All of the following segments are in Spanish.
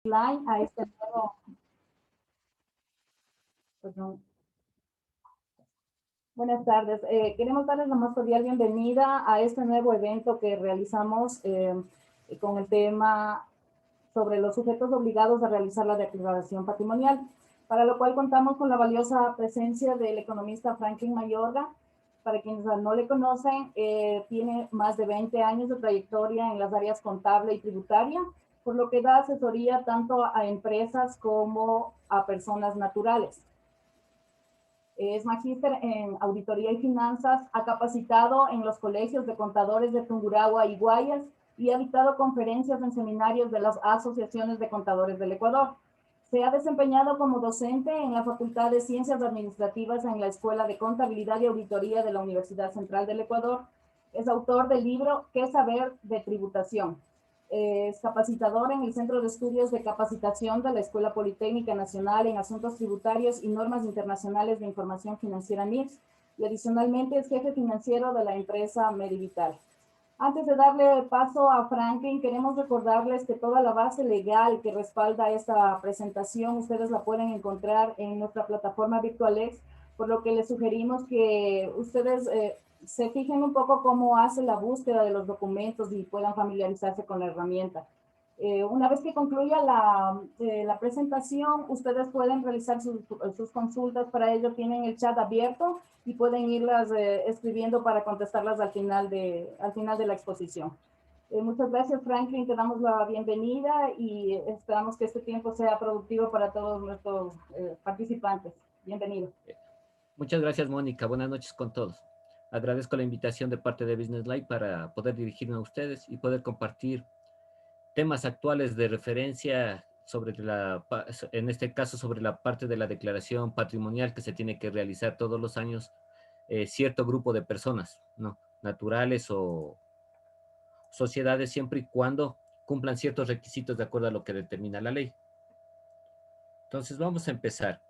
Line a este nuevo, perdón. Buenas tardes. Queremos darles la más cordial bienvenida a este nuevo evento que realizamos con el tema sobre los sujetos obligados a realizar la declaración patrimonial, para lo cual contamos con la valiosa presencia del economista Franklin Mayorga. Para quienes no le conocen, tiene más de 20 años de trayectoria en las áreas contable y tributaria, por lo que da asesoría tanto a empresas como a personas naturales. Es magíster en auditoría y finanzas, ha capacitado en los colegios de contadores de Tungurahua y Guayas y ha dictado conferencias en seminarios de las asociaciones de contadores del Ecuador. Se ha desempeñado como docente en la Facultad de Ciencias Administrativas en la Escuela de Contabilidad y Auditoría de la Universidad Central del Ecuador. Es autor del libro ¿Qué saber de tributación? Es capacitador en el Centro de Estudios de Capacitación de la Escuela Politécnica Nacional en Asuntos Tributarios y Normas Internacionales de Información Financiera NIRS, y adicionalmente es jefe financiero de la empresa Medivital. Antes de darle paso a Franklin, queremos recordarles que toda la base legal que respalda esta presentación ustedes la pueden encontrar en nuestra plataforma VirtualX, por lo que les sugerimos que ustedes se fijen un poco cómo hace la búsqueda de los documentos y puedan familiarizarse con la herramienta. Una vez que concluya la presentación, ustedes pueden realizar sus consultas. Para ello tienen el chat abierto y pueden irlas escribiendo para contestarlas al final de la exposición. Muchas gracias, Franklin. Te damos la bienvenida y esperamos que este tiempo sea productivo para todos nuestros participantes. Bienvenido. Muchas gracias, Mónica. Buenas noches con todos. Agradezco la invitación de parte de Business Live para poder dirigirme a ustedes y poder compartir temas actuales de referencia sobre en este caso, sobre la parte de la declaración patrimonial que se tiene que realizar todos los años cierto grupo de personas, ¿no? Naturales o sociedades, siempre y cuando cumplan ciertos requisitos de acuerdo a lo que determina la ley. Entonces, vamos a empezar.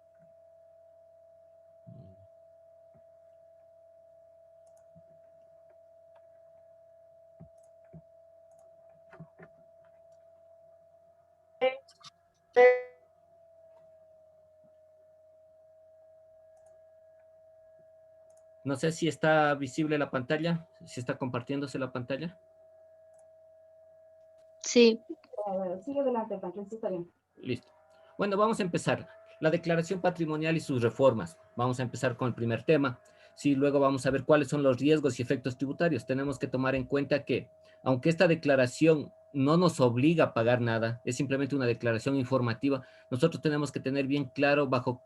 No sé si está visible la pantalla, si está compartiéndose la pantalla. Sí. Sigue adelante, Franklin, sí está bien. Listo. Bueno, vamos a empezar. La declaración patrimonial y sus reformas. Vamos a empezar con el primer tema. Sí, luego vamos a ver cuáles son los riesgos y efectos tributarios. Tenemos que tomar en cuenta que, aunque esta declaración no nos obliga a pagar nada, es simplemente una declaración informativa, nosotros tenemos que tener bien claro bajo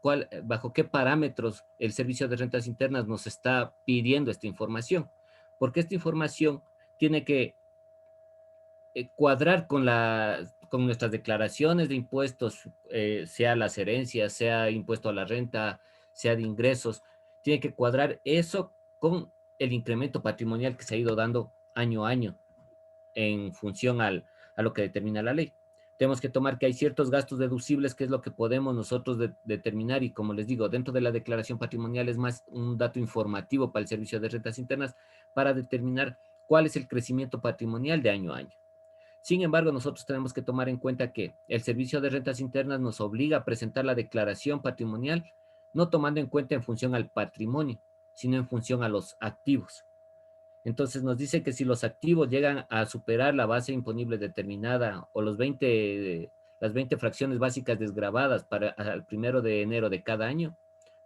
qué parámetros el Servicio de Rentas Internas nos está pidiendo esta información. Porque esta información tiene que cuadrar con nuestras declaraciones de impuestos, sea las herencias, sea impuesto a la renta, sea de ingresos, tiene que cuadrar eso con el incremento patrimonial que se ha ido dando año a año en función a lo que determina la ley. Tenemos que tomar que hay ciertos gastos deducibles, que es lo que podemos nosotros determinar, y como les digo, dentro de la declaración patrimonial es más un dato informativo para el Servicio de Rentas Internas para determinar cuál es el crecimiento patrimonial de año a año. Sin embargo, nosotros tenemos que tomar en cuenta que el Servicio de Rentas Internas nos obliga a presentar la declaración patrimonial, no tomando en cuenta en función al patrimonio, sino en función a los activos. Entonces nos dice que si los activos llegan a superar la base imponible determinada o las 20 fracciones básicas desgravadas para el 1 de enero de cada año,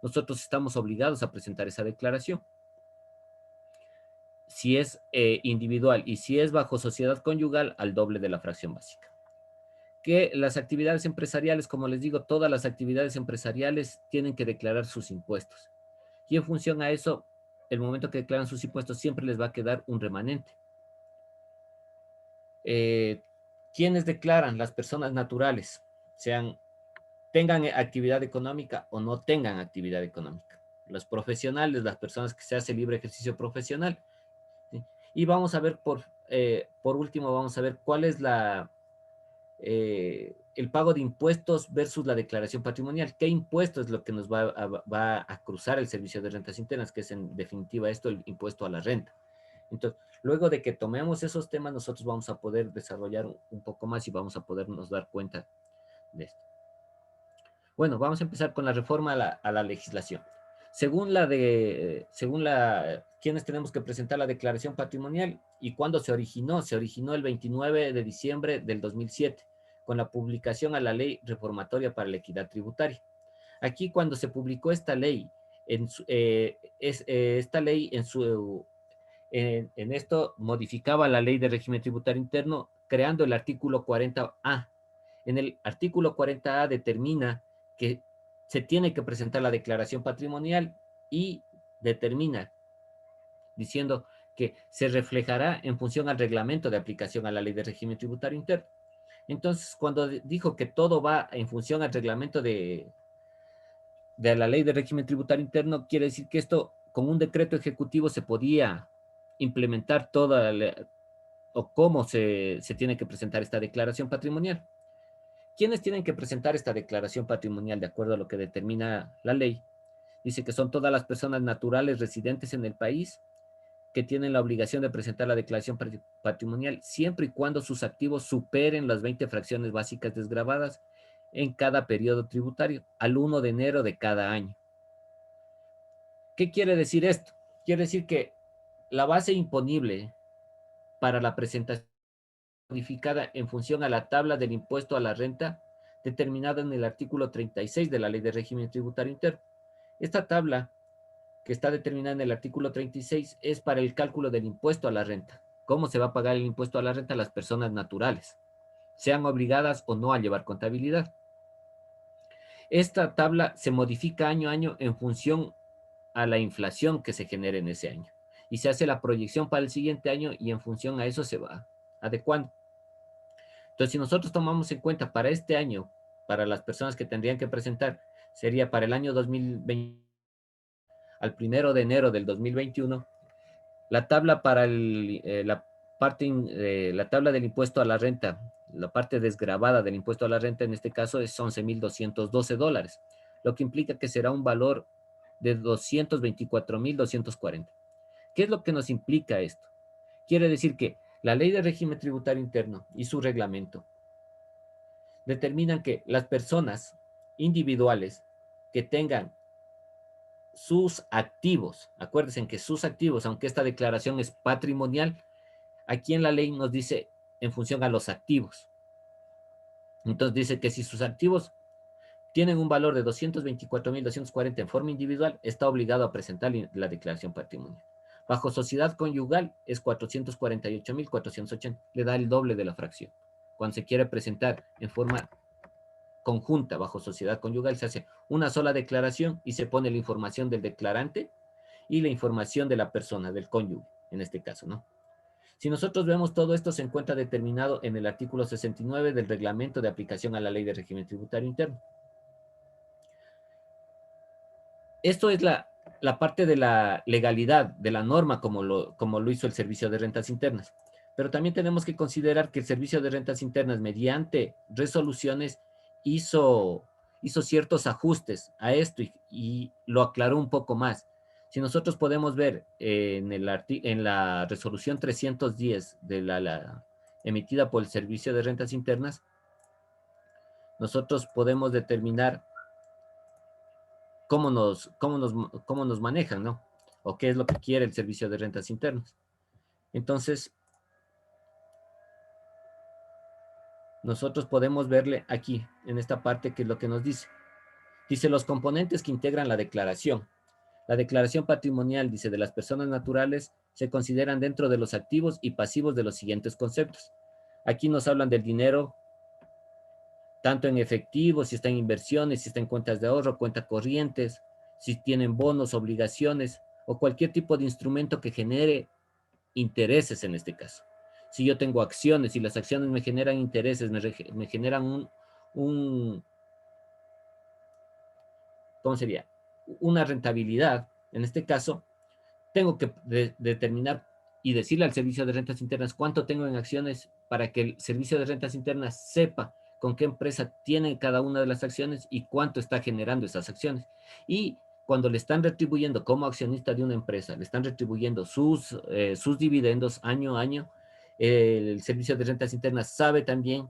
nosotros estamos obligados a presentar esa declaración. Si es individual y si es bajo sociedad conyugal, al doble de la fracción básica. Que las actividades empresariales, como les digo, todas las actividades empresariales tienen que declarar sus impuestos. Y en función a eso, el momento que declaran sus impuestos siempre les va a quedar un remanente. ¿Quiénes declaran? Las personas naturales, tengan actividad económica o no tengan actividad económica. Los profesionales, las personas que se hace libre ejercicio profesional. ¿Sí? Y vamos a ver, por último, vamos a ver cuál es el pago de impuestos versus la declaración patrimonial. ¿Qué impuesto es lo que nos va a cruzar el Servicio de Rentas Internas? Que es en definitiva esto, el impuesto a la renta. Entonces, luego de que tomemos esos temas, nosotros vamos a poder desarrollar un poco más y vamos a podernos dar cuenta de esto. Bueno, vamos a empezar con la reforma a la legislación. Según quienes tenemos que presentar la declaración patrimonial y cuándo se originó el 29 de diciembre del 2007, con la publicación a la ley reformatoria para la equidad tributaria. Aquí cuando se publicó esta ley, esta ley en esto modificaba la ley de régimen tributario interno, creando el artículo 40A. En el artículo 40A determina que se tiene que presentar la declaración patrimonial y determina, diciendo que se reflejará en función al reglamento de aplicación a la ley de régimen tributario interno. Entonces, cuando dijo que todo va en función al reglamento de la ley de régimen tributario interno, quiere decir que esto, con un decreto ejecutivo, se podía implementar o cómo se tiene que presentar esta declaración patrimonial. ¿Quiénes tienen que presentar esta declaración patrimonial de acuerdo a lo que determina la ley? Dice que son todas las personas naturales residentes en el país que tienen la obligación de presentar la declaración patrimonial siempre y cuando sus activos superen las 20 fracciones básicas desgravadas en cada periodo tributario al 1 de enero de cada año. ¿Qué quiere decir esto? Quiere decir que la base imponible para la presentación modificada en función a la tabla del impuesto a la renta determinada en el artículo 36 de la Ley de Régimen Tributario Interno. Esta tabla, que está determinada en el artículo 36, es para el cálculo del impuesto a la renta. ¿Cómo se va a pagar el impuesto a la renta a las personas naturales, sean obligadas o no a llevar contabilidad? Esta tabla se modifica año a año en función a la inflación que se genere en ese año. Y se hace la proyección para el siguiente año y en función a eso se va adecuando. Entonces, si nosotros tomamos en cuenta para este año, para las personas que tendrían que presentar, sería para el año 2020, al 1 de enero del 2021, la tabla para la tabla del impuesto a la renta, la parte desgravada del impuesto a la renta en este caso es $11,212, lo que implica que será un valor de $224,240. ¿Qué es lo que nos implica esto? Quiere decir que la Ley de Régimen Tributario Interno y su reglamento determinan que las personas individuales que tengan sus activos, acuérdense que sus activos, aunque esta declaración es patrimonial, aquí en la ley nos dice en función a los activos. Entonces dice que si sus activos tienen un valor de 224,240 en forma individual, está obligado a presentar la declaración patrimonial. Bajo sociedad conyugal es 448,480, le da el doble de la fracción. Cuando se quiere presentar en forma conjunta bajo sociedad conyugal, se hace una sola declaración y se pone la información del declarante y la información de la persona, del cónyuge, en este caso, ¿no? Si nosotros vemos todo esto, se encuentra determinado en el artículo 69 del reglamento de aplicación a la ley de régimen tributario interno. Esto es la parte de la legalidad, de la norma, como lo hizo el Servicio de Rentas Internas. Pero también tenemos que considerar que el Servicio de Rentas Internas, mediante resoluciones, hizo ciertos ajustes a esto y lo aclaró un poco más. Si nosotros podemos ver en la resolución 310 de emitida por el Servicio de Rentas Internas, nosotros podemos determinar cómo nos manejan, ¿no? O qué es lo que quiere el Servicio de Rentas Internas. Entonces, nosotros podemos verle aquí, en esta parte, que es lo que nos dice. Dice, los componentes que integran la declaración. La declaración patrimonial, dice, de las personas naturales se consideran dentro de los activos y pasivos de los siguientes conceptos. Aquí nos hablan del dinero, tanto en efectivo, si está en inversiones, si está en cuentas de ahorro, cuentas corrientes, si tienen bonos, obligaciones o cualquier tipo de instrumento que genere intereses en este caso. Si yo tengo acciones y las acciones me generan intereses, me generan ¿cómo sería? Una rentabilidad, en este caso, tengo que determinar y decirle al Servicio de Rentas Internas cuánto tengo en acciones para que el Servicio de Rentas Internas sepa con qué empresa tiene cada una de las acciones y cuánto está generando esas acciones. Y cuando le están retribuyendo como accionista de una empresa, le están retribuyendo sus dividendos año a año, el Servicio de Rentas Internas sabe también,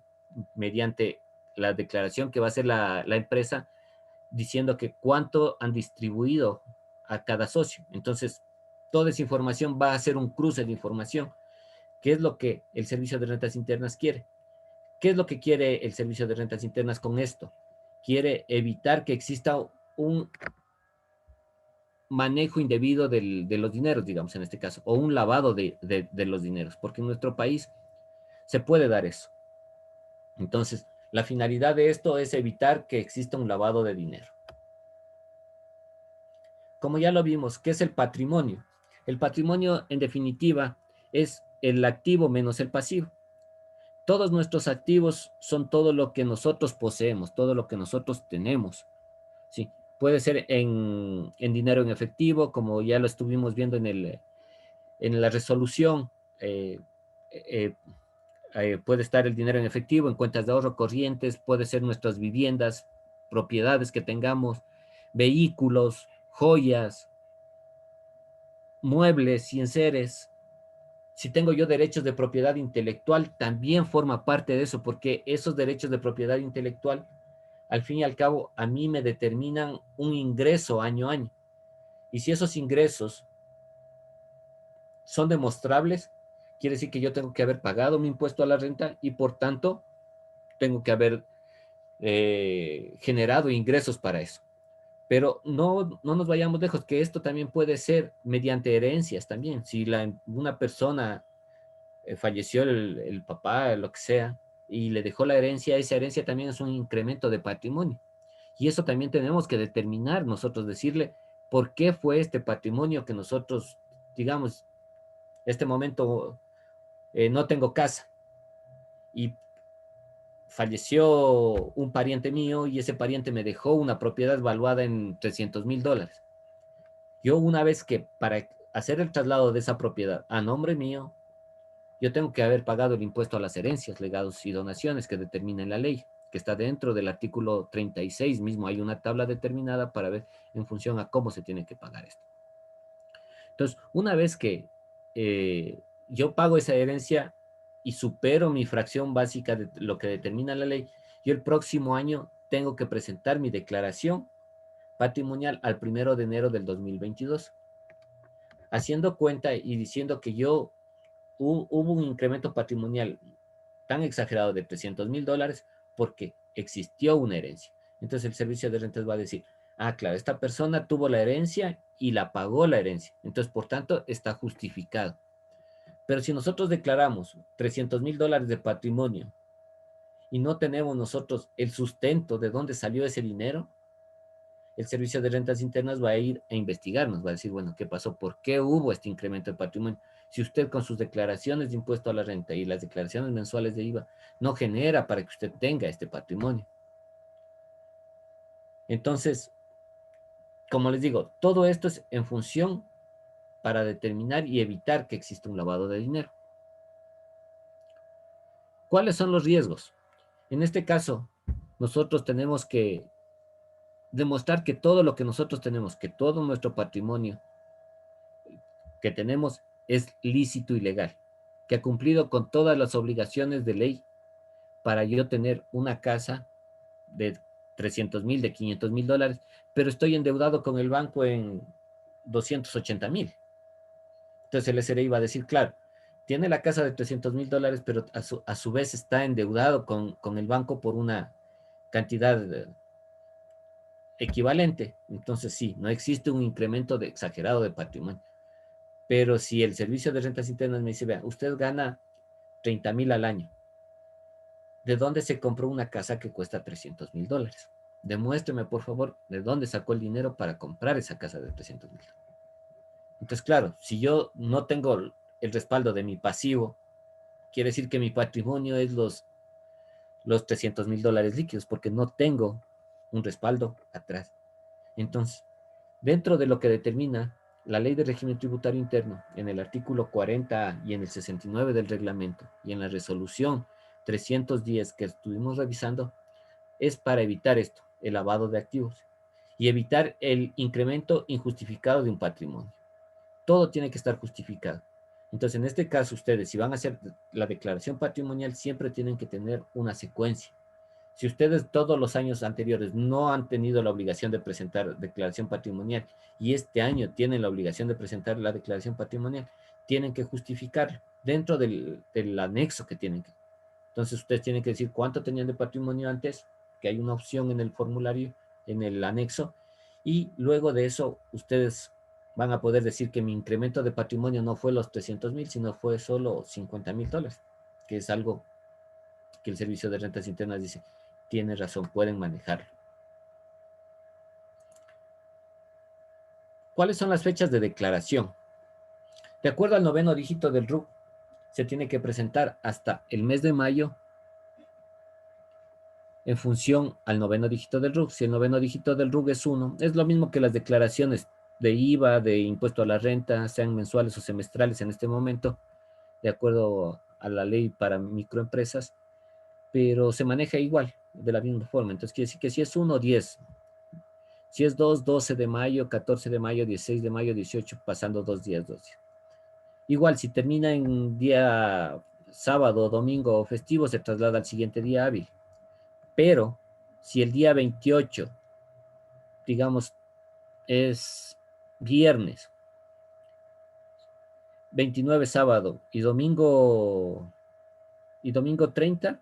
mediante la declaración que va a hacer la empresa diciendo que cuánto han distribuido a cada socio. Entonces, toda esa información va a ser un cruce de información. ¿Qué es lo que el Servicio de Rentas Internas quiere? ¿Qué es lo que quiere el Servicio de Rentas Internas con esto? Quiere evitar que exista un manejo indebido de los dineros, digamos, en este caso, o un lavado de los dineros, porque en nuestro país se puede dar eso. Entonces, la finalidad de esto es evitar que exista un lavado de dinero. Como ya lo vimos, ¿qué es el patrimonio? El patrimonio, en definitiva, es el activo menos el pasivo. Todos nuestros activos son todo lo que nosotros poseemos, todo lo que nosotros tenemos. ¿Sí? Puede ser en dinero en efectivo, como ya lo estuvimos viendo en la resolución. eh, eh, Puede estar el dinero en efectivo, en cuentas de ahorro corrientes, puede ser nuestras viviendas, propiedades que tengamos, vehículos, joyas, muebles y enseres. Si tengo yo derechos de propiedad intelectual, también forma parte de eso, porque esos derechos de propiedad intelectual, al fin y al cabo, a mí me determinan un ingreso año a año. Y si esos ingresos son demostrables, quiere decir que yo tengo que haber pagado mi impuesto a la renta y por tanto tengo que haber generado ingresos para eso. Pero no nos vayamos lejos, que esto también puede ser mediante herencias también. Si una persona falleció el papá, lo que sea, y le dejó la herencia, esa herencia también es un incremento de patrimonio. Y eso también tenemos que determinar nosotros, decirle por qué fue este patrimonio que nosotros, digamos, este momento no tengo casa y falleció un pariente mío y ese pariente me dejó una propiedad valuada en $300,000. Yo una vez que para hacer el traslado de esa propiedad a nombre mío, yo tengo que haber pagado el impuesto a las herencias, legados y donaciones que determina la ley, que está dentro del artículo 36 mismo. Hay una tabla determinada para ver en función a cómo se tiene que pagar esto. Entonces, una vez que yo pago esa herencia y supero mi fracción básica de lo que determina la ley, yo el próximo año tengo que presentar mi declaración patrimonial al 1 de enero del 2022, haciendo cuenta y diciendo que hubo un incremento patrimonial tan exagerado de $300,000 porque existió una herencia. Entonces el servicio de rentas va a decir, ah, claro, esta persona tuvo la herencia y la pagó la herencia. Entonces, por tanto, está justificado. Pero si nosotros declaramos $300,000 de patrimonio y no tenemos nosotros el sustento de dónde salió ese dinero, el Servicio de Rentas Internas va a ir a investigarnos, va a decir, bueno, ¿qué pasó? ¿Por qué hubo este incremento de patrimonio? Si usted con sus declaraciones de impuesto a la renta y las declaraciones mensuales de IVA no genera para que usted tenga este patrimonio. Entonces, como les digo, todo esto es en función para determinar y evitar que exista un lavado de dinero. ¿Cuáles son los riesgos? En este caso, nosotros tenemos que demostrar que todo lo que nosotros tenemos, que todo nuestro patrimonio que tenemos es lícito y legal, que ha cumplido con todas las obligaciones de ley para yo tener una casa de 300,000, de $500,000, pero estoy endeudado con el banco en 280,000. Entonces el SRI va a decir, claro, tiene la casa de $300,000, pero a su vez está endeudado con el banco por una cantidad equivalente. Entonces sí, no existe un incremento exagerado de patrimonio. Pero si el servicio de rentas internas me dice, vea, usted gana 30,000 al año, ¿de dónde se compró una casa que cuesta $300,000? Demuéstreme, por favor, de dónde sacó el dinero para comprar esa casa de 300,000. Entonces, claro, si yo no tengo el respaldo de mi pasivo, quiere decir que mi patrimonio es los $300,000 líquidos, porque no tengo un respaldo atrás. Entonces, dentro de lo que determina la Ley de Régimen Tributario Interno, en el artículo 40 y en el 69 del reglamento, y en la resolución 310 que estuvimos revisando, es para evitar esto, el lavado de activos, y evitar el incremento injustificado de un patrimonio. Todo tiene que estar justificado. Entonces, en este caso, ustedes, si van a hacer la declaración patrimonial, siempre tienen que tener una secuencia. Si ustedes todos los años anteriores no han tenido la obligación de presentar declaración patrimonial y este año tienen la obligación de presentar la declaración patrimonial, tienen que justificar dentro del anexo que tienen que. Entonces ustedes tienen que decir cuánto tenían de patrimonio antes, que hay una opción en el formulario, en el anexo, y luego de eso ustedes van a poder decir que mi incremento de patrimonio no fue los 300,000, sino fue solo $50,000, que es algo que el Servicio de Rentas Internas dice, tiene razón, pueden manejarlo. ¿Cuáles son las fechas de declaración? De acuerdo al 9º dígito del RUC, se tiene que presentar hasta el mes de mayo en función al 9º dígito del RUC. Si el 9º dígito del RUC es 1, es lo mismo que las declaraciones de IVA, de impuesto a la renta, sean mensuales o semestrales en este momento, de acuerdo a la ley para microempresas, pero se maneja igual, de la misma forma. Entonces quiere decir que si es 1, 10. Si es 2, 12 de mayo, 14 de mayo, 16 de mayo, 18, pasando 2 días, 2 días. Igual, si termina en día sábado, domingo o festivo, se traslada al siguiente día hábil. Pero si el día 28, digamos, es viernes, 29 sábado y domingo 30,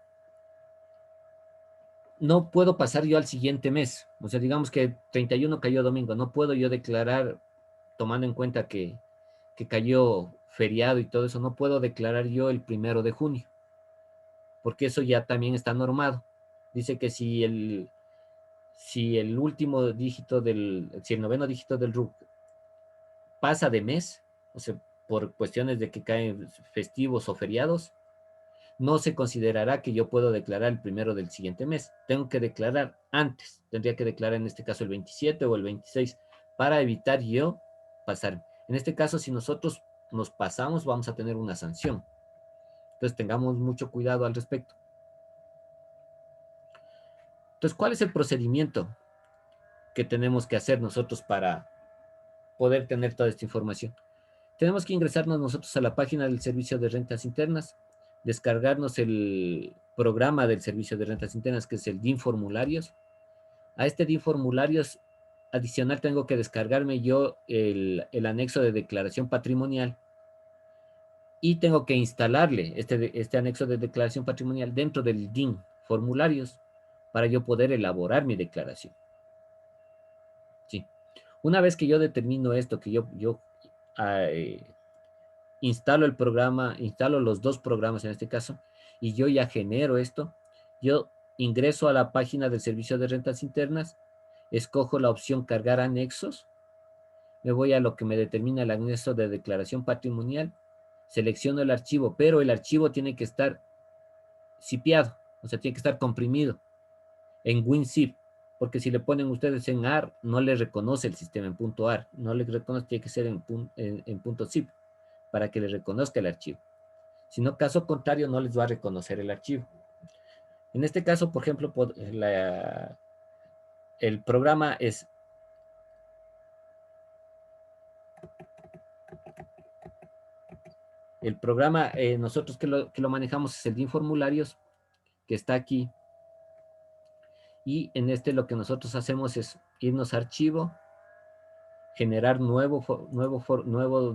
no puedo pasar yo al siguiente mes. O sea, digamos que 31 cayó domingo, no puedo yo declarar, tomando en cuenta que cayó feriado y todo eso, no puedo declarar yo el 1 de junio, porque eso ya también está normado. Dice que si el último dígito si el 9º dígito del RUC pasa de mes, o sea, por cuestiones de que caen festivos o feriados, no se considerará que yo puedo declarar el 1 del siguiente mes. Tengo que declarar antes. Tendría que declarar en este caso el 27 o el 26 para evitar yo pasar. En este caso, si nosotros nos pasamos, vamos a tener una sanción. Entonces, tengamos mucho cuidado al respecto. Entonces, ¿cuál es el procedimiento que tenemos que hacer nosotros para poder tener toda esta información? Tenemos que ingresarnos nosotros a la página del Servicio de Rentas Internas, descargarnos el programa del Servicio de Rentas Internas, que es el DIN Formularios. A este DIN Formularios adicional tengo que descargarme yo el anexo de declaración patrimonial y tengo que instalarle este anexo de declaración patrimonial dentro del DIN Formularios para yo poder elaborar mi declaración. Sí. Una vez que yo determino esto, que yo instalo el programa, instalo los dos programas en este caso, y yo ya genero esto, yo ingreso a la página del Servicio de Rentas Internas, escojo la opción cargar anexos, me voy a lo que me determina el anexo de declaración patrimonial, selecciono el archivo, pero el archivo tiene que estar zipeado, o sea, tiene que estar comprimido en WinZip, porque si le ponen ustedes en AR, no le reconoce el sistema en .ar, no le reconoce, tiene que ser en .zip, para que le reconozca el archivo. Si no, caso contrario, no les va a reconocer el archivo. En este caso, por ejemplo, el programa es... El programa, nosotros que lo manejamos es el DIN Formularios, que está aquí. Y en este lo que nosotros hacemos es irnos a archivo, generar nuevo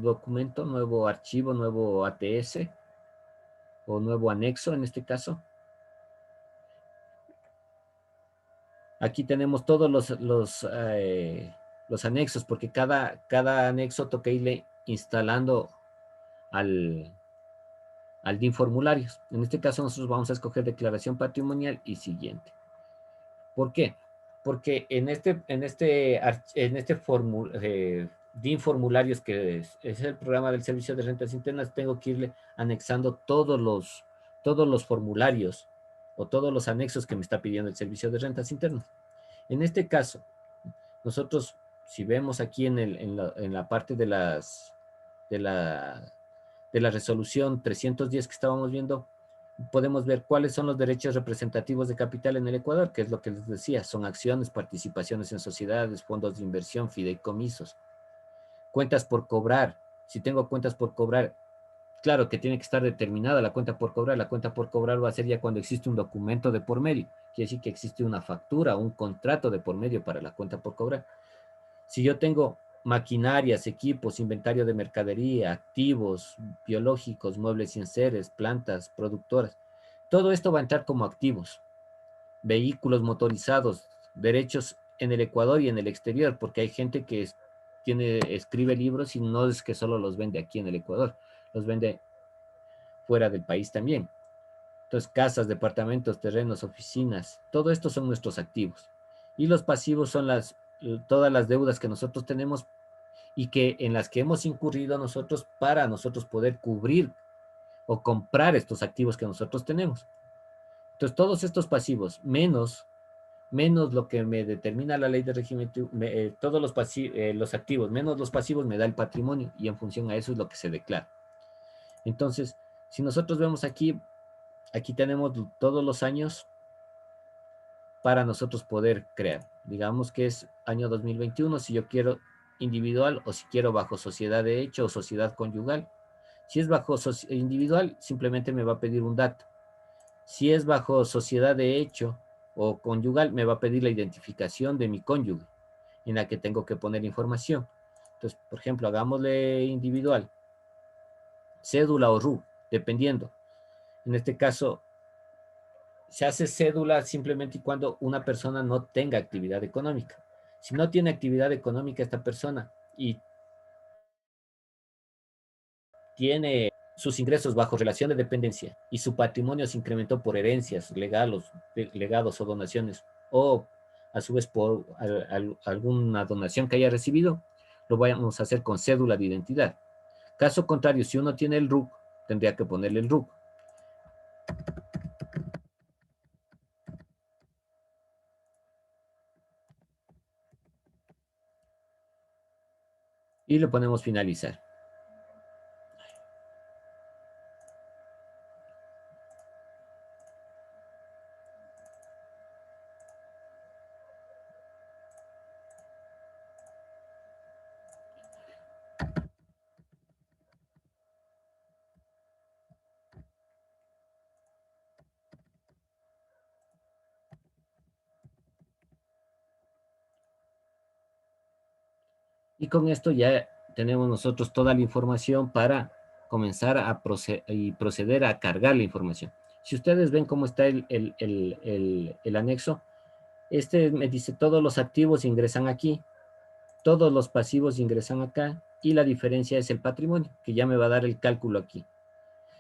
documento, nuevo archivo, nuevo ATS o nuevo anexo en este caso. Aquí tenemos todos los anexos, porque cada anexo toca irle instalando al DIN Formularios. En este caso nosotros vamos a escoger declaración patrimonial y siguiente. ¿Por qué? Porque en este DIN Formularios, que es el programa del Servicio de Rentas Internas, tengo que irle anexando todos los formularios o todos los anexos que me está pidiendo el Servicio de Rentas Internas. En este caso, nosotros, si vemos aquí en la parte de la resolución 310 que estábamos viendo, podemos ver cuáles son los derechos representativos de capital en el Ecuador, que es lo que les decía, son acciones, participaciones en sociedades, fondos de inversión, fideicomisos, cuentas por cobrar. Si tengo cuentas por cobrar, claro que tiene que estar determinada la cuenta por cobrar. La cuenta por cobrar va a ser ya cuando existe un documento de por medio. Quiere decir que existe una factura, un contrato de por medio para la cuenta por cobrar. Si yo tengo maquinarias, equipos, inventario de mercadería, activos biológicos, muebles y enseres, plantas, productoras, todo esto va a entrar como activos. Vehículos motorizados, derechos en el Ecuador y en el exterior, porque hay gente que escribe libros y no es que solo los vende aquí en el Ecuador, los vende fuera del país también. Entonces, casas, departamentos, terrenos, oficinas, todo esto son nuestros activos. Y los pasivos son todas las deudas que nosotros tenemos y que en las que hemos incurrido nosotros para nosotros poder cubrir o comprar estos activos que nosotros tenemos. Entonces, todos estos pasivos, menos lo que me determina la ley de régimen, todos los activos, menos los pasivos, me da el patrimonio, y en función a eso es lo que se declara. Entonces, si nosotros vemos aquí tenemos todos los años para nosotros poder crear. Digamos que es año 2021, si yo quiero individual o si quiero bajo sociedad de hecho o sociedad conyugal. Si es bajo individual, simplemente me va a pedir un dato. Si es bajo sociedad de hecho o conyugal, me va a pedir la identificación de mi cónyuge, en la que tengo que poner información. Entonces, por ejemplo, hagámosle individual, cédula o RU, dependiendo. En este caso, se hace cédula simplemente cuando una persona no tenga actividad económica. Si no tiene actividad económica esta persona y tiene sus ingresos bajo relación de dependencia y su patrimonio se incrementó por herencias, legados o donaciones, o a su vez por alguna donación que haya recibido, lo vamos a hacer con cédula de identidad. Caso contrario, si uno tiene el RUC, tendría que ponerle el RUC. Y le ponemos finalizar. Y con esto ya tenemos nosotros toda la información para comenzar a proceder a cargar la información. Si ustedes ven cómo está el anexo, este me dice todos los activos ingresan aquí, todos los pasivos ingresan acá, y la diferencia es el patrimonio, que ya me va a dar el cálculo aquí.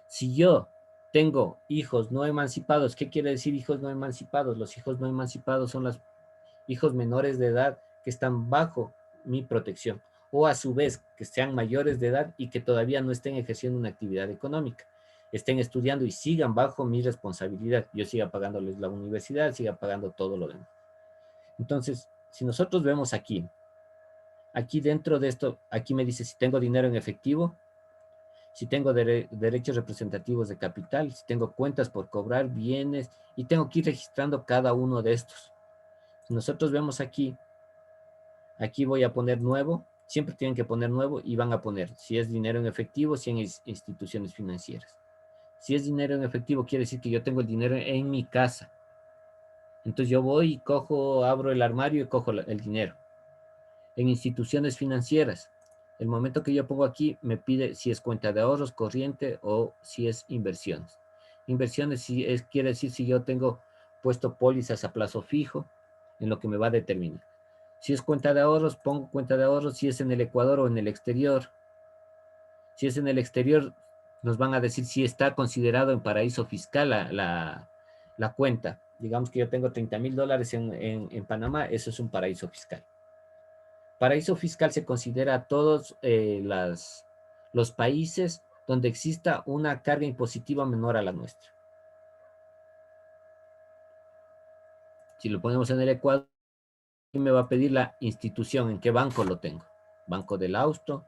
Si yo tengo hijos no emancipados, ¿qué quiere decir hijos no emancipados? Los hijos no emancipados son los hijos menores de edad que están bajo mi protección, o a su vez que sean mayores de edad y que todavía no estén ejerciendo una actividad económica, estén estudiando y sigan bajo mi responsabilidad, yo siga pagándoles la universidad, siga pagando todo lo demás. Entonces, si nosotros vemos aquí dentro de esto, aquí me dice si tengo dinero en efectivo, si tengo derechos representativos de capital, si tengo cuentas por cobrar, bienes, y tengo que ir registrando cada uno de estos. Si nosotros vemos aquí voy a poner nuevo, siempre tienen que poner nuevo y van a poner si es dinero en efectivo, si en instituciones financieras. Si es dinero en efectivo, quiere decir que yo tengo el dinero en mi casa. Entonces yo voy y cojo, abro el armario y cojo el dinero. En instituciones financieras, el momento que yo pongo aquí, me pide si es cuenta de ahorros, corriente o si es inversiones. Inversiones quiere decir si yo tengo puesto pólizas a plazo fijo, en lo que me va a determinar. Si es cuenta de ahorros, pongo cuenta de ahorros, si es en el Ecuador o en el exterior. Si es en el exterior, nos van a decir si está considerado en paraíso fiscal la cuenta. Digamos que yo tengo $30,000 en Panamá, eso es un paraíso fiscal. Paraíso fiscal se considera a todos los países donde exista una carga impositiva menor a la nuestra. Si lo ponemos en el Ecuador, me va a pedir la institución, en qué banco lo tengo. Banco del Austro,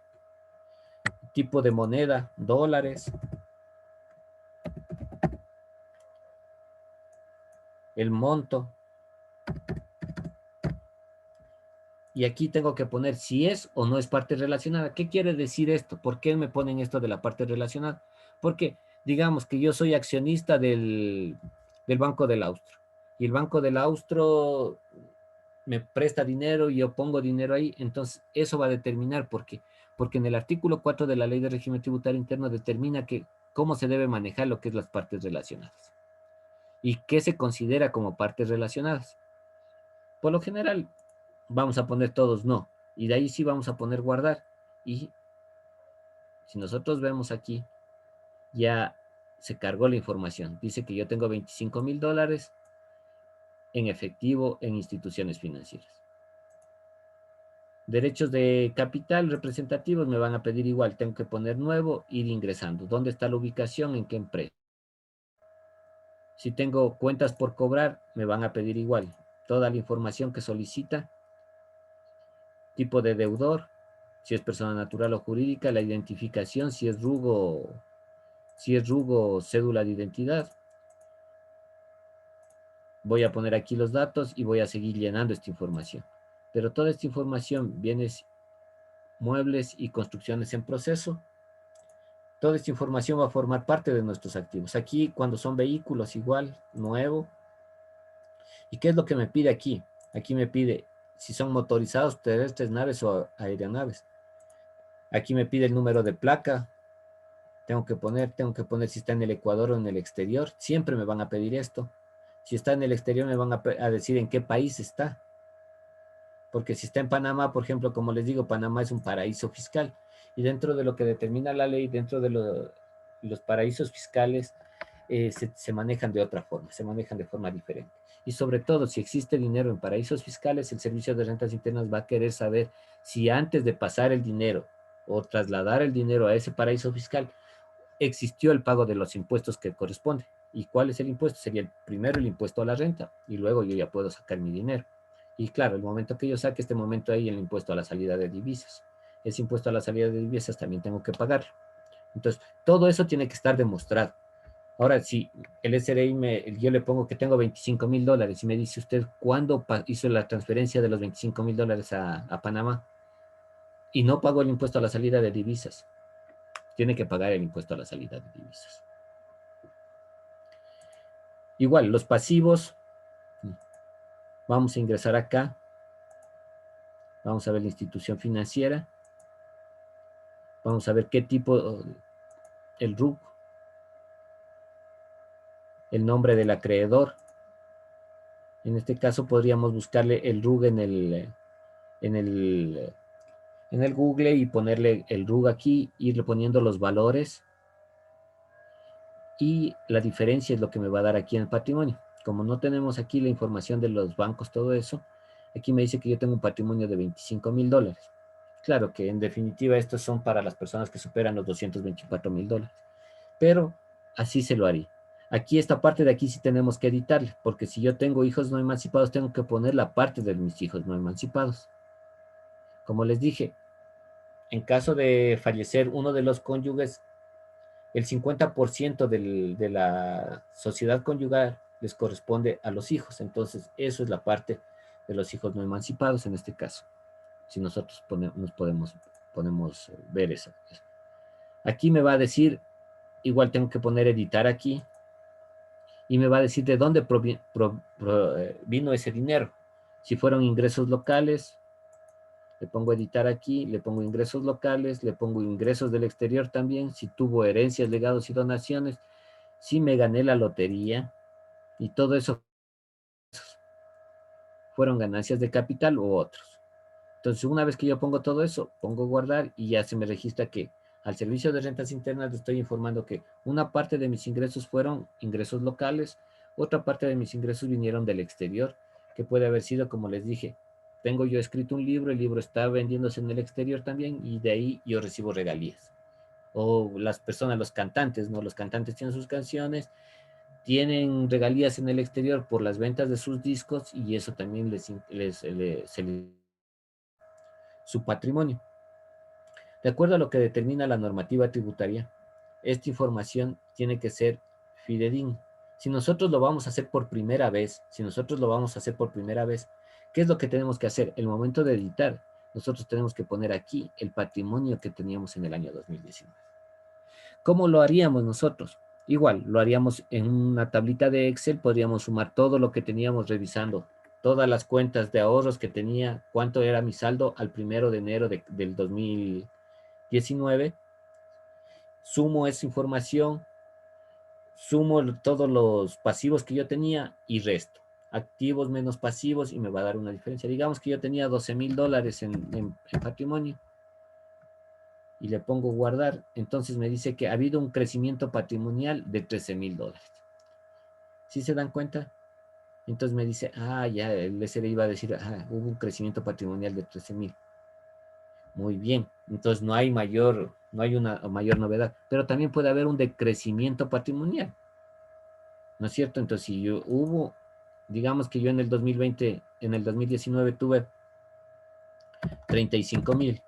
tipo de moneda, dólares, el monto. Y aquí tengo que poner si es o no es parte relacionada. ¿Qué quiere decir esto? ¿Por qué me ponen esto de la parte relacionada? Porque digamos que yo soy accionista del Banco del Austro y el Banco del Austro me presta dinero y yo pongo dinero ahí, entonces eso va a determinar porque en el artículo 4 de la Ley de Régimen Tributario Interno determina que cómo se debe manejar lo que es las partes relacionadas y qué se considera como partes relacionadas. Por lo general, vamos a poner todos no, y de ahí sí vamos a poner guardar. Y si nosotros vemos aquí, ya se cargó la información. Dice que yo tengo $25,000 en efectivo en instituciones financieras. Derechos de capital representativos me van a pedir igual. Tengo que poner nuevo, ir ingresando. ¿Dónde está la ubicación? ¿En qué empresa? Si tengo cuentas por cobrar, me van a pedir igual. Toda la información que solicita, tipo de deudor, si es persona natural o jurídica, la identificación, si es RUGO, cédula de identidad. Voy a poner aquí los datos y voy a seguir llenando esta información. Pero toda esta información, bienes, muebles y construcciones en proceso, toda esta información va a formar parte de nuestros activos. Aquí, cuando son vehículos, igual, nuevo. ¿Y qué es lo que me pide aquí? Aquí me pide si son motorizados, terrestres, naves o aeronaves. Aquí me pide el número de placa. Tengo que poner si está en el Ecuador o en el exterior. Siempre me van a pedir esto. Si está en el exterior, me van a decir en qué país está. Porque si está en Panamá, por ejemplo, como les digo, Panamá es un paraíso fiscal. Y dentro de lo que determina la ley, dentro de los paraísos fiscales, se manejan de otra forma, se manejan de forma diferente. Y sobre todo, si existe dinero en paraísos fiscales, el Servicio de Rentas Internas va a querer saber si antes de pasar el dinero o trasladar el dinero a ese paraíso fiscal, existió el pago de los impuestos que corresponde. ¿Y cuál es el impuesto? Sería primero el impuesto a la renta y luego yo ya puedo sacar mi dinero. Y claro, el momento que yo saque, este momento ahí el impuesto a la salida de divisas. Ese impuesto a la salida de divisas también tengo que pagarlo. Entonces, todo eso tiene que estar demostrado. Ahora, si el SRI yo le pongo que tengo $25,000 y me dice usted cuándo hizo la transferencia de los $25,000 a Panamá y no pagó el impuesto a la salida de divisas, tiene que pagar el impuesto a la salida de divisas. Igual, los pasivos, vamos a ingresar acá, vamos a ver la institución financiera, vamos a ver qué tipo, el RUC, el nombre del acreedor. En este caso podríamos buscarle el RUG en el Google y ponerle el RUG aquí, irle poniendo los valores y la diferencia es lo que me va a dar aquí en el patrimonio. Como no tenemos aquí la información de los bancos, todo eso, aquí me dice que yo tengo un patrimonio de $25,000. Claro que en definitiva estos son para las personas que superan los $224,000, pero así se lo haría. Aquí esta parte de aquí sí tenemos que editarle, porque si yo tengo hijos no emancipados, tengo que poner la parte de mis hijos no emancipados. Como les dije, en caso de fallecer uno de los cónyuges, el 50% de la sociedad conyugal les corresponde a los hijos. Entonces, eso es la parte de los hijos no emancipados en este caso. Si nosotros podemos ver eso. Aquí me va a decir, igual tengo que poner editar aquí, y me va a decir de dónde vino ese dinero. Si fueron ingresos locales, le pongo editar aquí, le pongo ingresos locales, le pongo ingresos del exterior también, si tuvo herencias, legados y donaciones, si me gané la lotería, y todo eso fueron ganancias de capital u otros. Entonces, una vez que yo pongo todo eso, pongo guardar y ya se me registra que al Servicio de Rentas Internas le estoy informando que una parte de mis ingresos fueron ingresos locales, otra parte de mis ingresos vinieron del exterior, que puede haber sido, como les dije, tengo yo escrito un libro, el libro está vendiéndose en el exterior también y de ahí yo recibo regalías. O las personas, los cantantes, ¿no? Los cantantes tienen sus canciones, tienen regalías en el exterior por las ventas de sus discos y eso también su patrimonio. De acuerdo a lo que determina la normativa tributaria, esta información tiene que ser fidedigna. Si nosotros lo vamos a hacer por primera vez, ¿qué es lo que tenemos que hacer? El momento de editar, nosotros tenemos que poner aquí el patrimonio que teníamos en el año 2019. ¿Cómo lo haríamos nosotros? Igual, lo haríamos en una tablita de Excel, podríamos sumar todo lo que teníamos revisando, todas las cuentas de ahorros que tenía, cuánto era mi saldo al 1 de enero del 2019, sumo esa información, sumo todos los pasivos que yo tenía y resto. Activos menos pasivos y me va a dar una diferencia. Digamos que yo tenía $12,000 en patrimonio y le pongo guardar, entonces me dice que ha habido un crecimiento patrimonial de $13,000. ¿Sí se dan cuenta? Entonces me dice, ya, el SR iba a decir, hubo un crecimiento patrimonial de 13,000. Muy bien, entonces no hay una mayor novedad, pero también puede haber un decrecimiento patrimonial, ¿no es cierto? Entonces si digamos que yo en el 2020, en el 2019 tuve 35,000,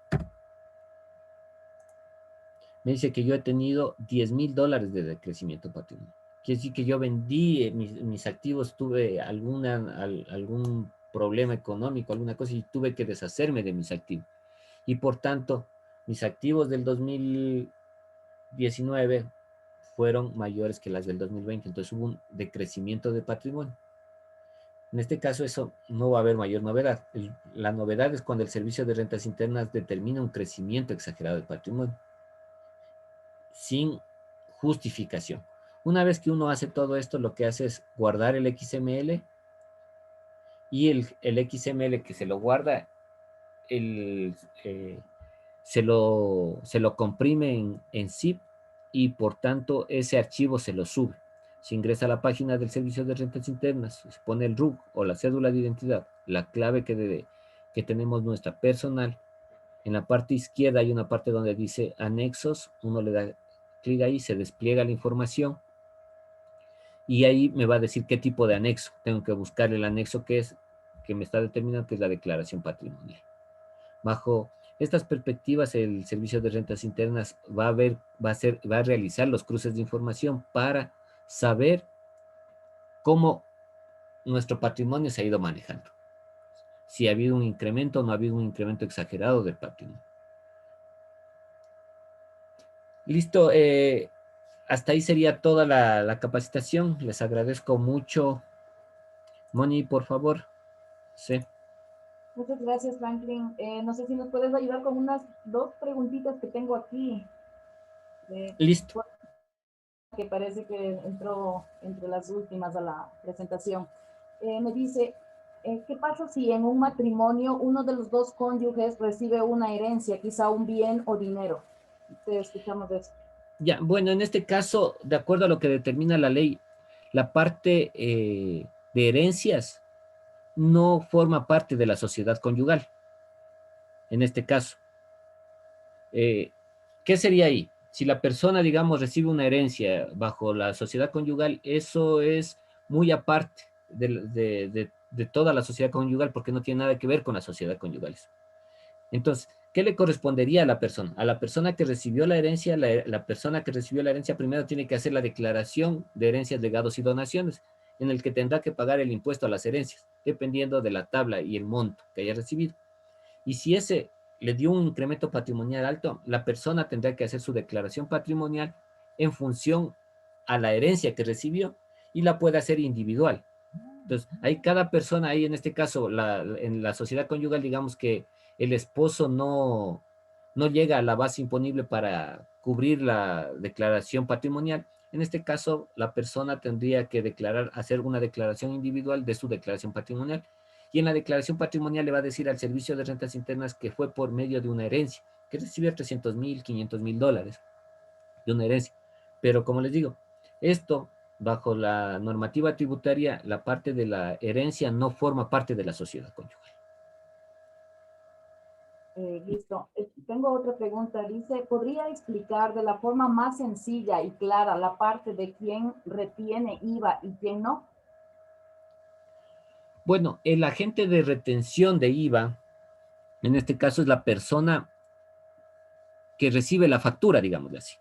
me dice que yo he tenido $10,000 de decrecimiento patrimonial. Quiere decir que yo vendí mis activos, tuve algún problema económico, alguna cosa, y tuve que deshacerme de mis activos. Y por tanto, mis activos del 2019 fueron mayores que las del 2020. Entonces hubo un decrecimiento de patrimonio. En este caso, eso no va a haber mayor novedad. La novedad es cuando el Servicio de Rentas Internas determina un crecimiento exagerado del patrimonio, sin justificación. Una vez que uno hace todo esto, lo que hace es guardar el XML, y el XML que se lo guarda, se lo comprime en zip, y por tanto ese archivo se lo sube. Se ingresa a la página del Servicio de Rentas Internas, se pone el RUC o la cédula de identidad, la clave que tenemos nuestra personal. En la parte izquierda hay una parte donde dice anexos, uno le da clic ahí, se despliega la información y ahí me va a decir qué tipo de anexo. Tengo que buscar el anexo que me está determinando, que es la declaración patrimonial. Bajo estas perspectivas, el Servicio de Rentas Internas va a realizar los cruces de información para saber cómo nuestro patrimonio se ha ido manejando. Si ha habido un incremento o no ha habido un incremento exagerado del patrimonio. Listo, hasta ahí sería toda la capacitación. Les agradezco mucho. Moni, por favor. Sí. Muchas gracias, Franklin. No sé si nos puedes ayudar con unas 2 preguntitas que tengo aquí. Listo. Que parece que entró entre las últimas a la presentación. Me dice, ¿qué pasa si en un matrimonio uno de los 2 cónyuges recibe una herencia, quizá un bien o dinero? Te escuchamos de eso. Ya, bueno, en este caso, de acuerdo a lo que determina la ley, la parte de herencias no forma parte de la sociedad conyugal. En este caso, ¿qué sería ahí? Si la persona, digamos, recibe una herencia bajo la sociedad conyugal, eso es muy aparte de toda la sociedad conyugal, porque no tiene nada que ver con la sociedad conyugal. Entonces, ¿qué le correspondería a la persona? A la persona que recibió la herencia, la persona que recibió la herencia primero tiene que hacer la declaración de herencias, legados y donaciones, en el que tendrá que pagar el impuesto a las herencias, dependiendo de la tabla y el monto que haya recibido. Y si ese le dio un incremento patrimonial alto, la persona tendrá que hacer su declaración patrimonial en función a la herencia que recibió, y la puede hacer individual. Entonces, hay cada persona ahí, en este caso, en la sociedad conyugal, digamos que el esposo no llega a la base imponible para cubrir la declaración patrimonial. En este caso, la persona tendría que hacer una declaración individual de su declaración patrimonial, y en la declaración patrimonial le va a decir al Servicio de Rentas Internas que fue por medio de una herencia, que recibió 300,000, $500,000 de una herencia. Pero como les digo, esto, bajo la normativa tributaria, la parte de la herencia no forma parte de la sociedad conyugal. Listo. Tengo otra pregunta. Dice, ¿podría explicar de la forma más sencilla y clara la parte de quién retiene IVA y quién no? Bueno, el agente de retención de IVA, en este caso, es la persona que recibe la factura, digámosle así,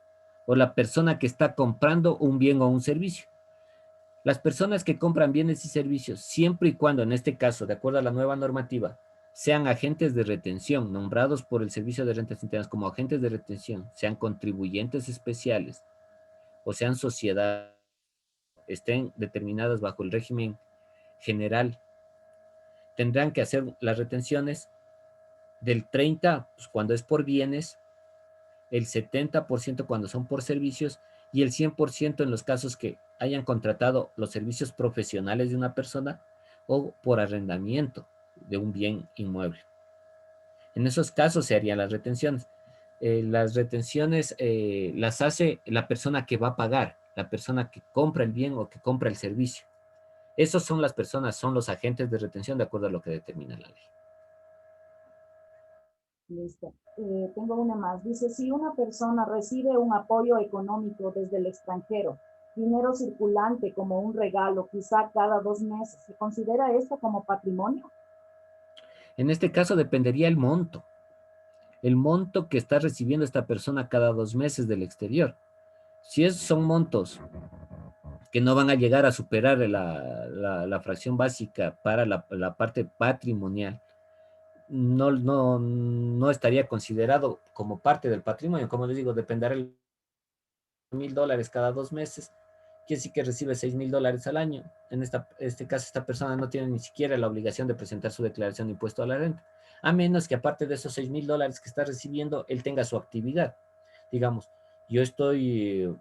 o la persona que está comprando un bien o un servicio. Las personas que compran bienes y servicios, siempre y cuando, en este caso, de acuerdo a la nueva normativa, sean agentes de retención, nombrados por el Servicio de Rentas Internas como agentes de retención, sean contribuyentes especiales, o sean sociedades, estén determinadas bajo el régimen general, tendrán que hacer las retenciones del 30, pues, cuando es por bienes, el 70% cuando son por servicios y el 100% en los casos que hayan contratado los servicios profesionales de una persona o por arrendamiento de un bien inmueble. En esos casos se harían las retenciones. Las retenciones las hace la persona que va a pagar, la persona que compra el bien o que compra el servicio. Esos son las personas, son los agentes de retención de acuerdo a lo que determina la ley. Listo. Tengo una más. Dice, si una persona recibe un apoyo económico desde el extranjero, dinero circulante como un regalo, quizá cada 2 meses, ¿se considera esto como patrimonio? En este caso dependería el monto que está recibiendo esta persona cada 2 meses del exterior. Si son montos que no van a llegar a superar la fracción básica para la parte patrimonial, no estaría considerado como parte del patrimonio. Como les digo, dependerá de $1,000 cada 2 meses. Quiere decir que recibe $6,000 al año. En este caso, esta persona no tiene ni siquiera la obligación de presentar su declaración de impuesto a la renta, a menos que aparte de esos $6,000 que está recibiendo, él tenga su actividad. Digamos, yo estoy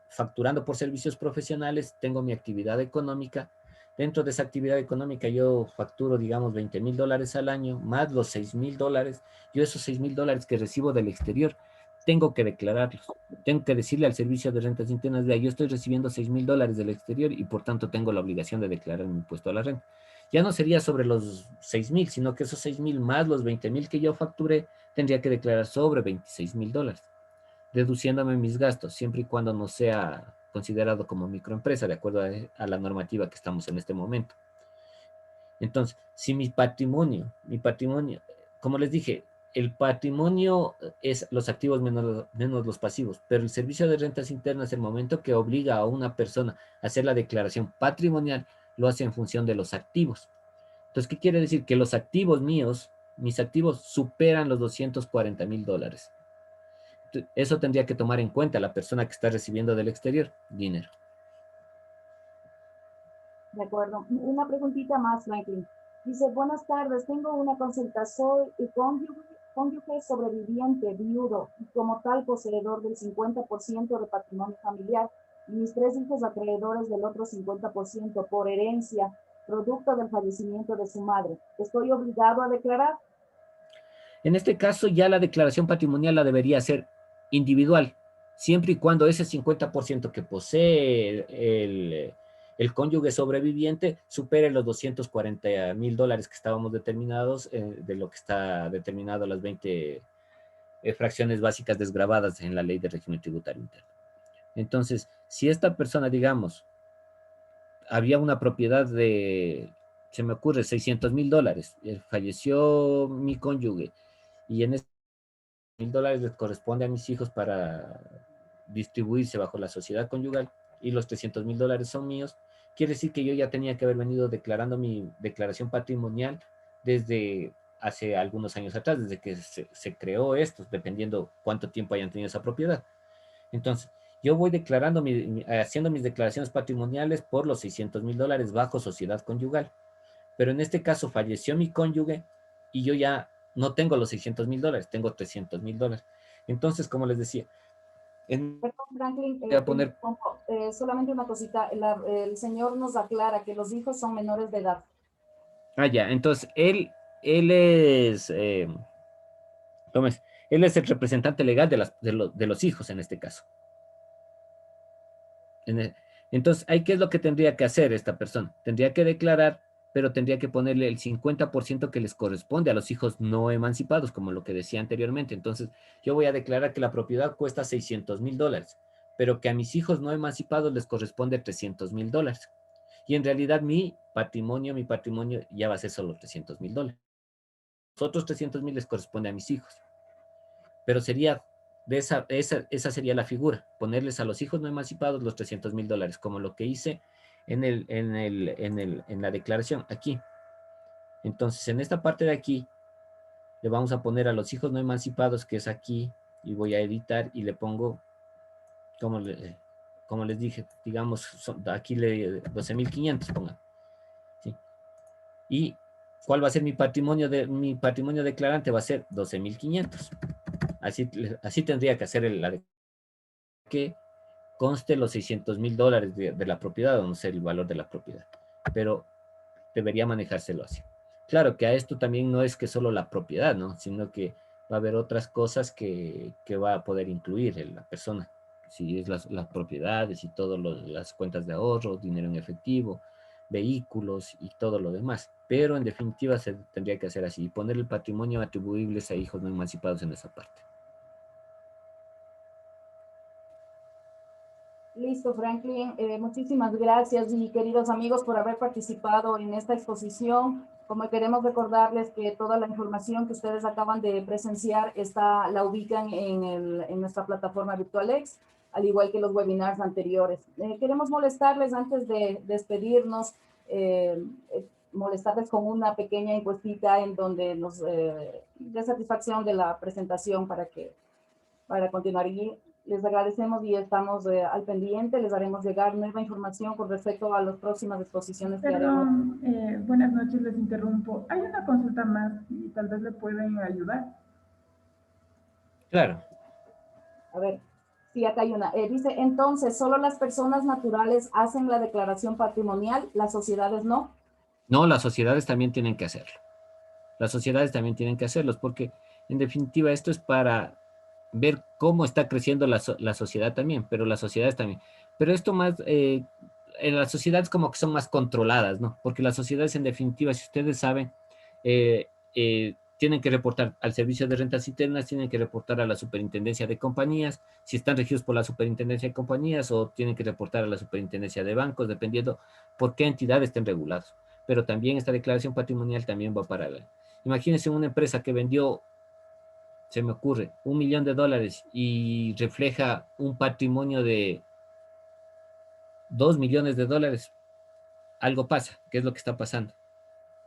facturando por servicios profesionales, tengo mi actividad económica. Dentro de esa actividad económica yo facturo, digamos, $20,000 al año, más los $6,000. Yo esos $6,000 que recibo del exterior, tengo que declararlos. Tengo que decirle al servicio de rentas internas, yo estoy recibiendo $6,000 del exterior y por tanto tengo la obligación de declarar mi impuesto a la renta. Ya no sería sobre los 6,000, sino que esos 6,000 más los 20,000 que yo facturé, tendría que declarar sobre $26,000, deduciéndome mis gastos, siempre y cuando no sea considerado como microempresa, de acuerdo a la normativa que estamos en este momento. Entonces, si mi patrimonio, como les dije, el patrimonio es los activos menos los pasivos, pero el servicio de rentas internas, el momento que obliga a una persona a hacer la declaración patrimonial, lo hace en función de los activos. Entonces, ¿qué quiere decir? Que los activos míos, mis activos superan los $240,000. Eso tendría que tomar en cuenta la persona que está recibiendo del exterior dinero. De acuerdo. Una preguntita más, Franklin. Dice, buenas tardes, tengo una consulta. Soy cónyuge sobreviviente, viudo, y como tal poseedor del 50% de patrimonio familiar, y mis 3 hijos acreedores del otro 50% por herencia, producto del fallecimiento de su madre. ¿Estoy obligado a declarar? En este caso, ya la declaración patrimonial la debería hacer individual, siempre y cuando ese 50% que posee el cónyuge sobreviviente supere los $240,000 que estábamos determinados, de lo que está determinado las 20 fracciones básicas desgravadas en la ley de régimen tributario interno. Entonces, si esta persona, digamos, había una propiedad se me ocurre, $600,000, falleció mi cónyuge, y en $1,000 les corresponde a mis hijos para distribuirse bajo la sociedad conyugal y los $300,000 son míos, quiere decir que yo ya tenía que haber venido declarando mi declaración patrimonial desde hace algunos años atrás, desde que se creó esto, dependiendo cuánto tiempo hayan tenido esa propiedad. Entonces, yo voy declarando, haciendo mis declaraciones patrimoniales por los $600,000 bajo sociedad conyugal. Pero en este caso falleció mi cónyuge y yo ya no tengo los $600,000, tengo $300,000. Entonces, como les decía, Perdón, Franklin, voy a te poner, interrumpo. Solamente una cosita. El señor nos aclara que los hijos son menores de edad. ya, entonces él es, ¿cómo es? Él es el representante legal de los hijos en este caso. Entonces, ¿qué es lo que tendría que hacer esta persona? Tendría que declarar, pero tendría que ponerle el 50% que les corresponde a los hijos no emancipados, como lo que decía anteriormente. Entonces, yo voy a declarar que la propiedad cuesta $600,000, pero que a mis hijos no emancipados les corresponde $300,000. Y en realidad mi patrimonio ya va a ser solo $300,000. Los otros 300,000 les corresponde a mis hijos. Pero esa sería la figura, ponerles a los hijos no emancipados los $300,000, como lo que hice en la declaración aquí. Entonces, en esta parte de aquí, le vamos a poner a los hijos no emancipados, que es aquí, y voy a editar y le pongo, como les dije, digamos, aquí 12.500, pongan. ¿Sí? ¿Y cuál va a ser mi patrimonio declarante? Va a ser 12.500. Así tendría que hacer que conste los $600.000 de la propiedad, o no sé el valor de la propiedad, pero debería manejárselo así. Claro que a esto también no es que solo la propiedad, ¿no? Sino que va a haber otras cosas que va a poder incluir la persona, si es las propiedades y todas las cuentas de ahorro, dinero en efectivo, vehículos y todo lo demás. Pero en definitiva se tendría que hacer así, y poner el patrimonio atribuibles a hijos no emancipados en esa parte. Listo, Franklin. Muchísimas gracias y queridos amigos por haber participado en esta exposición. Como queremos recordarles que toda la información que ustedes acaban de presenciar la ubican en nuestra plataforma VirtualX, al igual que los webinars anteriores. Queremos molestarles antes de despedirnos, molestarles con una pequeña encuestita en donde nos dé satisfacción de la presentación para continuar. Y les agradecemos y estamos al pendiente. Les haremos llegar nueva información con respecto a las próximas exposiciones que haremos. Perdón, buenas noches, les interrumpo. Hay una consulta más y tal vez le pueden ayudar. Claro. A ver, sí, acá hay una. Dice, entonces, ¿solo las personas naturales hacen la declaración patrimonial? ¿Las sociedades no? No, las sociedades también tienen que hacerlo. Las sociedades también tienen que hacerlos, porque en definitiva esto es para ver cómo está creciendo la sociedad también, pero las sociedades también. Pero esto más, en las sociedades como que son más controladas, ¿no? Porque las sociedades en definitiva, si ustedes saben, tienen que reportar al Servicio de Rentas Internas, tienen que reportar a la Superintendencia de Compañías, si están regidos por la Superintendencia de Compañías, o tienen que reportar a la Superintendencia de Bancos, dependiendo por qué entidad estén regulados. Pero también esta declaración patrimonial también va para imagínense una empresa que vendió, se me ocurre, $1.000.000 y refleja un patrimonio de $2.000.000. Algo pasa, ¿qué es lo que está pasando?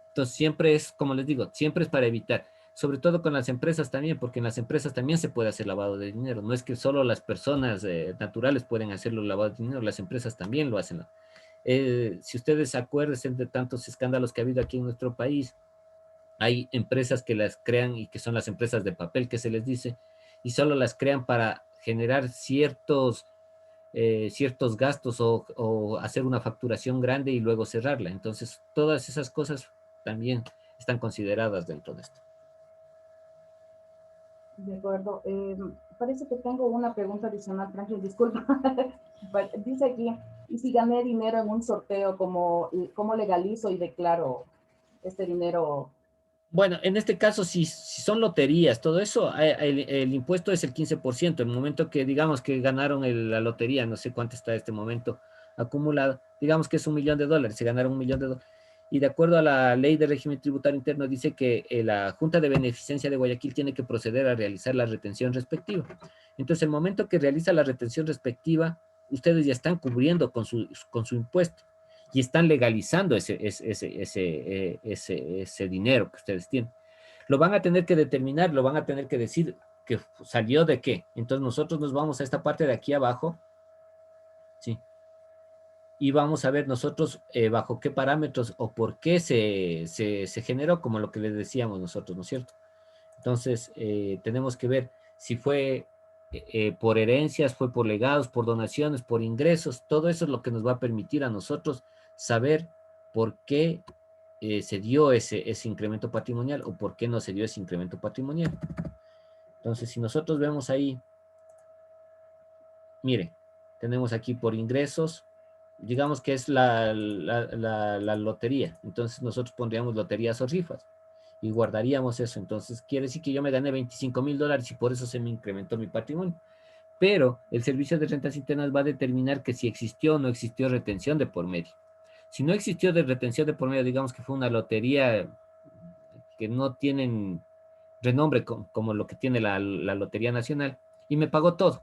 Entonces siempre es, como les digo, siempre es para evitar, sobre todo con las empresas también, porque en las empresas también se puede hacer lavado de dinero. No es que solo las personas naturales pueden hacerlo lavado de dinero, las empresas también lo hacen. Si ustedes se acuerdan de tantos escándalos que ha habido aquí en nuestro país, hay empresas que las crean y que son las empresas de papel que se les dice, y solo las crean para generar ciertos gastos o hacer una facturación grande y luego cerrarla. Entonces, todas esas cosas también están consideradas dentro de esto. De acuerdo. Parece que tengo una pregunta adicional, Franklin, disculpa. Dice aquí, ¿y si gané dinero en un sorteo, cómo legalizo y declaro este dinero? Bueno, en este caso, si son loterías, todo eso, el impuesto es el 15%. El momento que digamos que ganaron la lotería, no sé cuánto está este momento acumulado, digamos que es $1.000.000, se ganaron $1.000.000. Y de acuerdo a la ley de régimen tributario interno, dice que la Junta de Beneficencia de Guayaquil tiene que proceder a realizar la retención respectiva. Entonces, el momento que realiza la retención respectiva, ustedes ya están cubriendo con su impuesto y están legalizando ese dinero que ustedes tienen. Lo van a tener que determinar, lo van a tener que decir que salió de qué. Entonces nosotros nos vamos a esta parte de aquí abajo, ¿sí? Y vamos a ver nosotros bajo qué parámetros o por qué se generó, como lo que les decíamos nosotros, ¿no es cierto? Entonces tenemos que ver si fue por herencias, fue por legados, por donaciones, por ingresos. Todo eso es lo que nos va a permitir a nosotros saber por qué se dio ese incremento patrimonial o por qué no se dio ese incremento patrimonial. Entonces, si nosotros vemos ahí, mire, tenemos aquí por ingresos, digamos que es la lotería. Entonces, nosotros pondríamos loterías o rifas y guardaríamos eso. Entonces, quiere decir que yo me gané $25.000 y por eso se me incrementó mi patrimonio. Pero el Servicio de Rentas Internas va a determinar que si existió o no existió retención de por medio. Si no existió de retención de por medio, digamos que fue una lotería que no tienen renombre como lo que tiene la Lotería Nacional, y me pagó todo.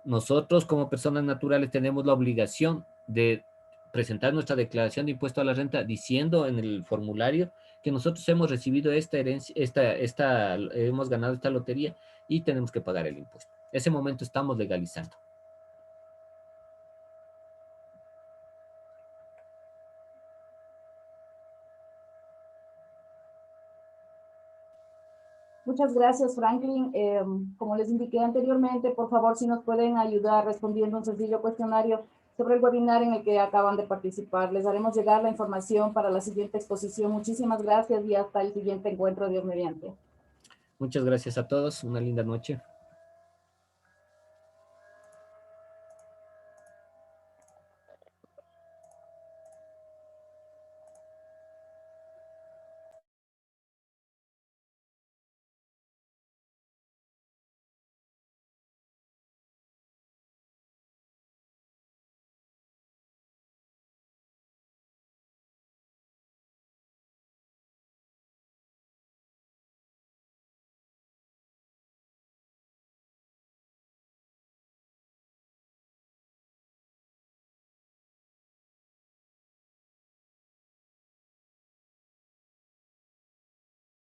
Nosotros como personas naturales tenemos la obligación de presentar nuestra declaración de impuesto a la renta diciendo en el formulario que nosotros hemos recibido esta herencia, hemos ganado esta lotería y tenemos que pagar el impuesto. Ese momento estamos legalizando. Muchas gracias, Franklin. Como les indiqué anteriormente, por favor, si nos pueden ayudar respondiendo un sencillo cuestionario sobre el webinar en el que acaban de participar. Les haremos llegar la información para la siguiente exposición. Muchísimas gracias y hasta el siguiente encuentro, Dios mediante. Muchas gracias a todos. Una linda noche.